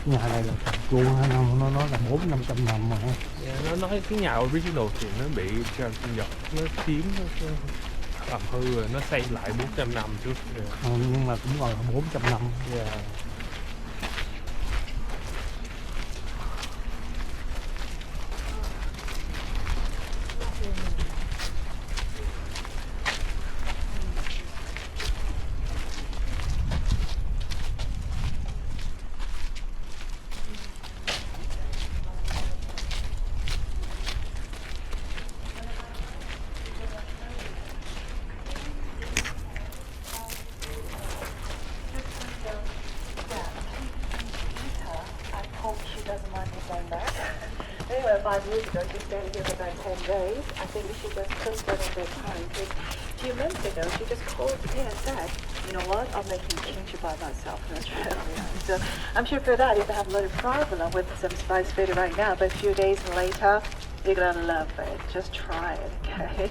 Nhà này là chuông nó nói là 400-500 năm rồi. Nó nói cái nhà original thì nó bị Nhật nó chiếm nó làm hư rồi, nó xây lại 400 năm trước. Nhưng mà cũng gọi là 400 năm. Anyway, 5 years ago, she stayed here for about 10 days. I think she just took one of their time. Because 2 months ago, she just called me and said, you know what, I'm making kimchi by myself. So I'm sure for that, if I have a little problem with some spice food right now, but a few days later, you're gonna love it. Just try it, okay?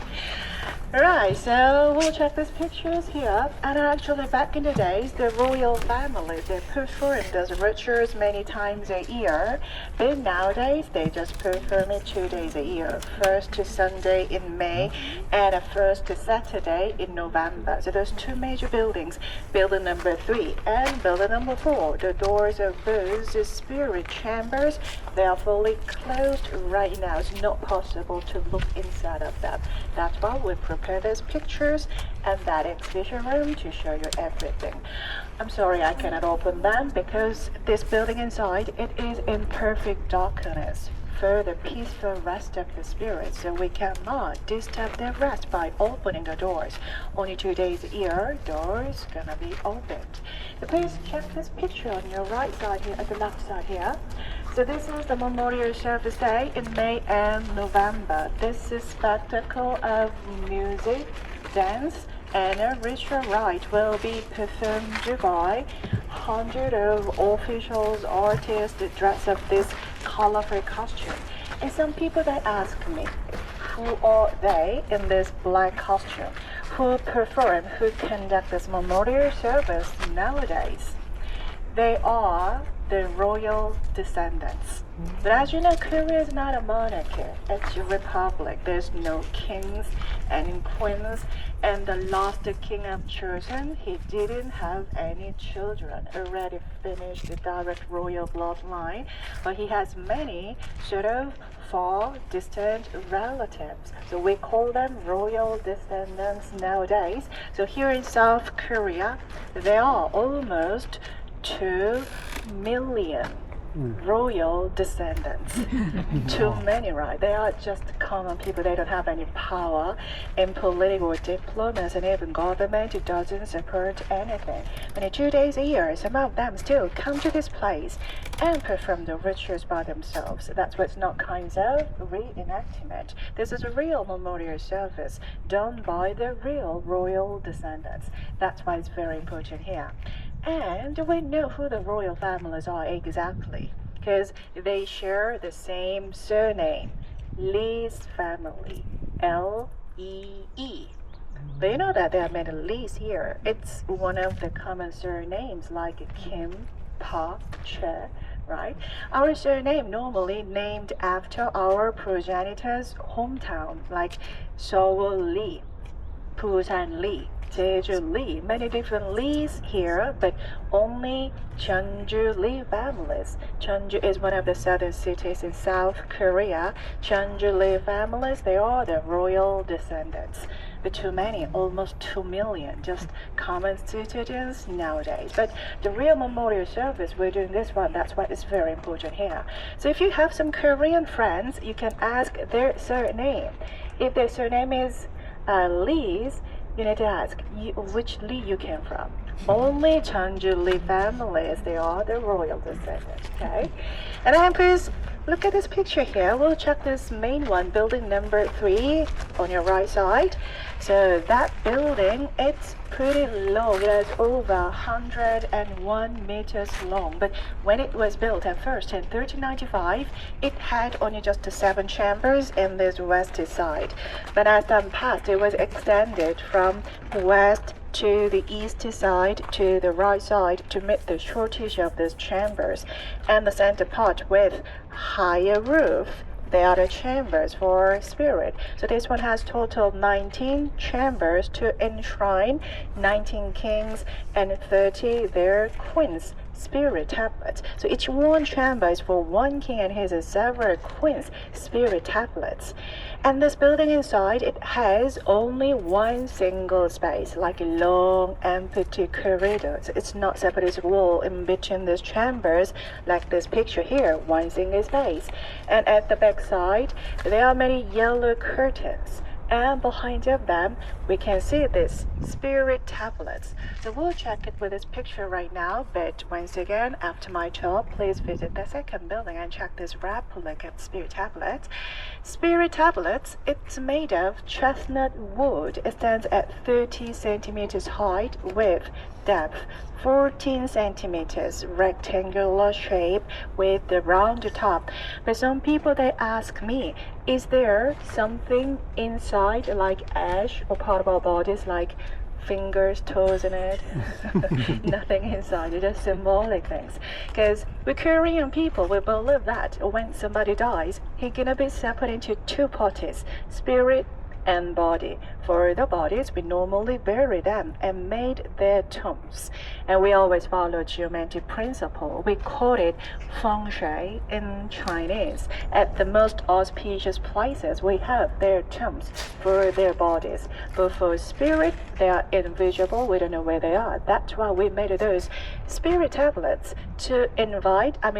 Right, so we'll check these pictures here. And actually, back in the days, the royal family, they performed those rituals many times a year. But nowadays, they just perform it 2 days a year. First to Sunday in May and a first to Saturday in November. So there's 2 major buildings, building number 3 and building number 4. The doors of those spirit chambers, they are fully closed right now. It's not possible to look inside of them. That's why we prepare those pictures and that exhibition room to show you everything. I'm sorry I cannot open them because this building inside, it is in perfect darkness for the peaceful rest of the spirits, so we cannot disturb their rest by opening the doors. Only 2 days a year, doors gonna be opened. So please check this picture on your right side here, at the left side here. So this is the Memorial Service Day in May and November. This is spectacle of music, dance, and a ritual rite will be performed by hundreds of officials, artists dressed up this colorful costume. And some people they ask me, who are they in this black costume? Who perform, who conduct this memorial service nowadays? They are the royal descendants. But as you know, Korea is not a monarchy, it's a republic. There's no kings and queens, and the last king of Chosun, he didn't have any children, already finished the direct royal bloodline, but he has many sort of far distant relatives. So we call them royal descendants nowadays. So here in South Korea, there are almost 2 million royal descendants. Too many, right? They are just common people. They don't have any power in political diplomacy, and even government doesn't support anything. Only 2 days a year, some of them still come to this place and perform the rituals by themselves. That's what's not kinds of reenactment. This is a real memorial service done by the real royal descendants. That's why it's very important here. And we know who the royal families are exactly, because they share the same surname, Lee's family, L-E-E. But you know that there are many Lees here. It's one of the common surnames like Kim, Park, Che, right? Our surname normally named after our progenitor's hometown, like Seoul Lee, Busan Lee, Jeju Lee, many different Lees here, but only Cheonju Lee families. Cheonju is one of the southern cities in South Korea. Cheonju Lee families, they are the royal descendants. But too many, almost 2 million, just common citizens nowadays. But the real memorial service, we're doing this one, that's why it's very important here. So if you have some Korean friends, you can ask their surname. If their surname is Lee's, you need to ask which Lee you came from. Only Cheonju Lee families, they are the royal descendants, okay? And then please look at this picture here. We'll check this main one, building number 3 on your right side. So that building, it's pretty long. It has over 101 meters long. But when it was built at first in 1395, it had only just 7 chambers in this west side. But as time passed, it was extended from west to the east side, to the right side, to meet the shortage of these chambers. And the center part with higher roof, they are the chambers for spirit. So this one has total 19 chambers to enshrine 19 kings and 30 their queens. Spirit tablets. So each one chamber is for one king and his several queens. Spirit tablets. And this building inside, it has only one single space, like a long empty corridor. So it's not separate wall in between these chambers, like this picture here, one single space. And at the back side, there are many yellow curtains. And behind of them, we can see this spirit tablets. So we'll check it with this picture right now. But once again, after my tour, please visit the second building and check this replica of spirit tablets. Spirit tablets, it's made of chestnut wood. It stands at 30 centimeters height with depth 14 centimeters, rectangular shape with the round top. But some people, they ask me, is there something inside like ash or part of our bodies like fingers, toes in it? Nothing inside, it's just symbolic things. Because we Korean people, we believe that when somebody dies, he's gonna be separated into two parties, spirit and body. For the bodies, we normally bury them and made their tombs. And we always follow geometric principle. We call it feng shui in Chinese. At the most auspicious places, we have their tombs for their bodies. But for spirit, they are invisible. We don't know where they are. That's why we made those spirit tablets to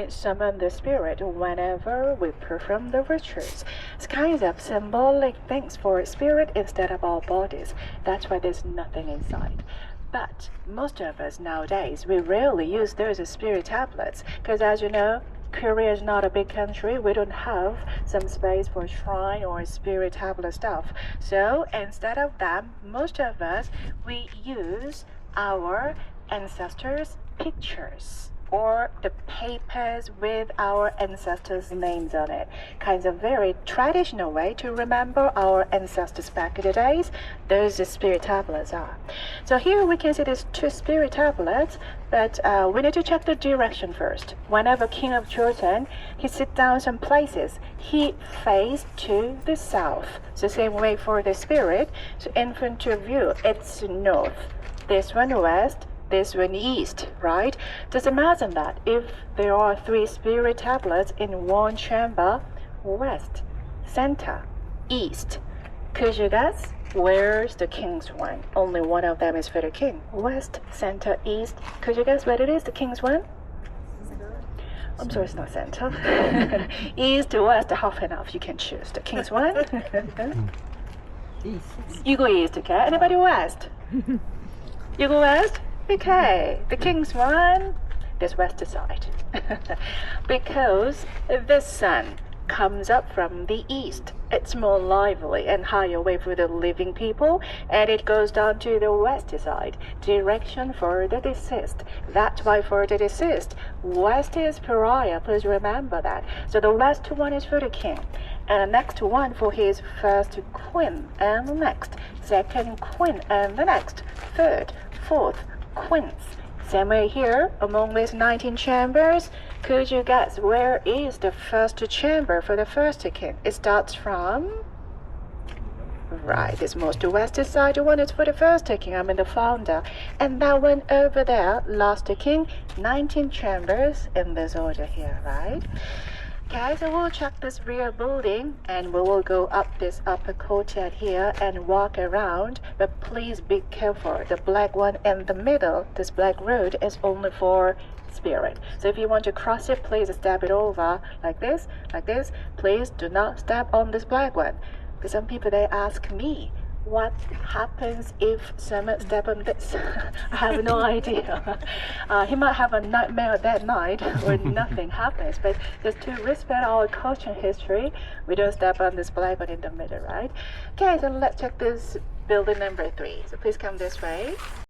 summon the spirit whenever we perform the rituals. It's kind of symbolic things for spirit instead of our bodies. That's why there's nothing inside. But most of us nowadays, we rarely use those spirit tablets because, as you know, Korea is not a big country. We don't have some space for shrine or spirit tablet stuff. So instead of them, most of us, we use our ancestors' pictures or the papers with our ancestors' names on it. Kind of very traditional way to remember our ancestors back in the days. Those spirit tablets are. So here we can see these two spirit tablets, but we need to check the direction first. Whenever King of Joseon, he sit down some places, he face to the south. So same way for the spirit. So in front of you, it's north. This one west, this one east, right? Just imagine that if there are 3 spirit tablets in one chamber, west, center, east. Could you guess where's the king's one? Only one of them is for the king. West, center, east. Could you guess where it is, the king's one? I'm sorry, it's not center. East, west, half and half. You can choose the king's one. East. You go east, okay? Anybody west? You go west? Okay, the king's one, this west side. Because the sun comes up from the east. It's more lively and higher way for the living people, and it goes down to the west side, direction for the deceased. That's why for the deceased, west is pariah. Please remember that. So the west one is for the king, and the next one for his first queen, and the next second queen, and the next third, fourth queens. Same way here, among these 19 chambers, could you guess where is the first chamber for the first king? It starts from, right, this most west side one is for the first king, the founder. And that one over there, last king, 19 chambers in this order here, right? Okay, so we'll check this rear building and we will go up this upper courtyard here and walk around. But please be careful. The black one in the middle, this black road is only for spirit. So if you want to cross it, please step it over like this, like this. Please do not step on this black one. Because some people, they ask me, what happens if someone step on this? I have no idea. He might have a nightmare that night or nothing happens. But just to respect our culture and history, we don't step on this black one in the middle, right? Okay, so let's check this building number 3. So please come this way.